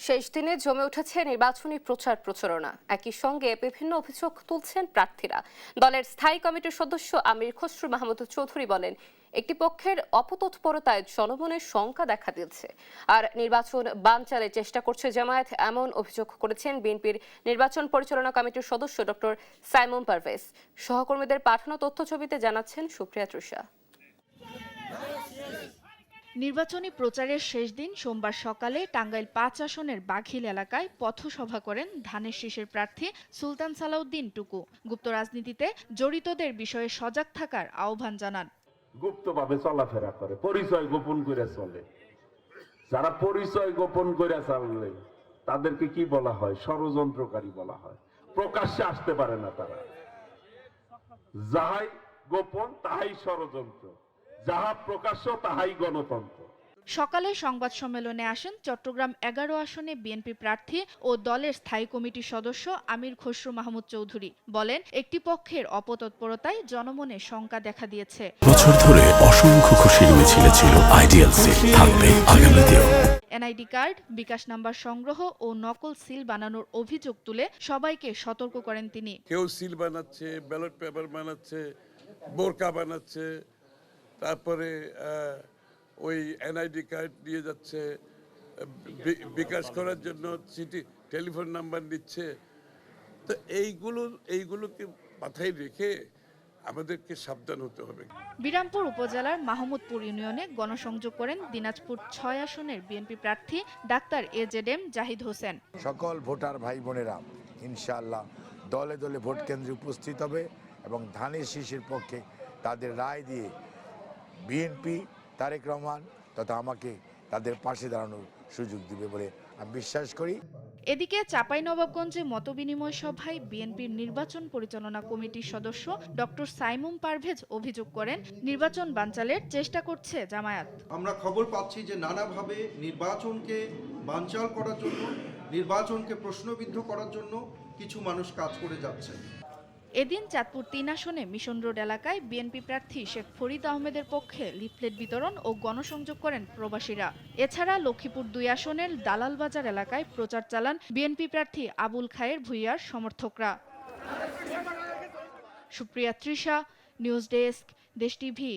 শেষ দিনে জমে উঠেছে নির্বাচনী প্রচার প্রচারণা। একই সঙ্গে বিভিন্ন অভিযোগ তুলছেন প্রার্থীরা। দলের স্থায়ী কমিটির সদস্য আমির খসরু মাহমুদ চৌধুরী বলেন, একটি পক্ষের অপতৎপরতায় জনমনের শঙ্কা দেখা দিয়েছে, আর নির্বাচন বানচালের চেষ্টা করছে জামায়াত, এমন অভিযোগ করেছেন বিএনপির নির্বাচন পরিচালনা কমিটির সদস্য ডক্টর সাইমুম পারভেজ। সহকর্মীদের পাঠানো তথ্যছবিতে জানাচ্ছেন সুপ্রিয়া তৃষা। নির্বাচনী প্রচারের শেষ দিন সোমবার সকালে টাঙ্গাইল ৫ আসনের বাঘিল এলাকায় পথসভা করেন ধানের শীষের প্রার্থী সুলতান সালাউদ্দিন টুকু। গুপ্ত রাজনীতিতে জড়িতদের বিষয়ে সজাগ থাকার আহ্বান জানান। গুপ্তভাবে চলাফেরা করে, পরিচয় গোপন করে চলে। যারা পরিচয় গোপন করে চললে তাদেরকে কি বলা হয়? ষড়যন্ত্রকারী বলা হয়। প্রকাশ্যে আসতে পারে না তারা। যাহাই গোপন তাহাই ষড়যন্ত্র, যাহা প্রকাশ্য তাহাই গণতন্ত্র। সকালে সংবাদ সম্মেলনে আসেন চট্টগ্রাম ১১ আসনে বিএনপি প্রার্থী ও দলের স্থায়ী কমিটির সদস্য আমির খসরু মাহমুদ চৌধুরী। বলেন, একটি পক্ষের অপতৎপরতায় জনমনে শঙ্কা দেখা দিয়েছে। বছর ধরে অসংখ্য খুশির মিছিলে ছিল আইডিয়ালসে, থাকবে আগামীতেও। এনআইডি কার্ড, বিকাশ নাম্বার সংগ্রহ ও নকল সিল বানানোর অভিযোগ তুলে সবাইকে সতর্ক করেন তিনি। কেউ সিল বানাচ্ছে, ব্যালট পেপার বানাচ্ছে, বোরকা বানাচ্ছে, তারপরে ওই এনআইডি কার্ড নিয়ে যাচ্ছে, বিকাশ করার জন্য চিঠি টেলিফোন নাম্বার নিচ্ছে। তো এইগুলোকে মাথায় রেখে আমাদেরকে সাবধান হতে হবে। বিরামপুর উপজেলার মাহমুদপুর ইউনিয়নে গণসংযোগ করেন দিনাজপুর ৬ আসনের বিএনপি প্রার্থী ডাক্তার এজেডএম জাহিদ হোসেন। সকল ভোটার ভাই বোনেরা ইনশাআল্লাহ দলে দলে ভোট কেন্দ্রে উপস্থিত হবে এবং ধানের শীষের পক্ষে তাদের রায় দিয়ে বিএনপি তারেক রহমান তথা আমাকে তাদের পাশে দাঁড়ানোর সুযোগ দিবে বলে আমি বিশ্বাস করি। এদিকে চাঁপাইনবাবগঞ্জে মতবিনিময় সভায় বিএনপির নির্বাচন পরিচালনা কমিটির সদস্য ডক্টর সাইমুম পারভেজ অভিযোগ করেন, নির্বাচন বানচালের চেষ্টা করছে জামায়াত। আমরা খবর পাচ্ছি যে নানাভাবে নির্বাচনকে বানচাল করার জন্য, নির্বাচনকে প্রশ্নবিদ্ধ করার জন্য কিছু মানুষ কাজ করে যাচ্ছে। এদিন চাঁদপুর ৩ আসনে মিশন রোড এলাকায় বিএনপি প্রার্থী শেখ ফরিদ আহমেদের পক্ষে লিফলেট বিতরণ ও গণসংযোগ করেন প্রবাসীরা। এছাড়া লক্ষ্মীপুর ২ আসনের দালালবাজার এলাকায় প্রচার চালান বিএনপি প্রার্থী আবুল খায়ের ভূঁইয়ার সমর্থকরা। সুপ্রিয়া তৃষা, নিউজ ডেস্ক, দেশ টিভি।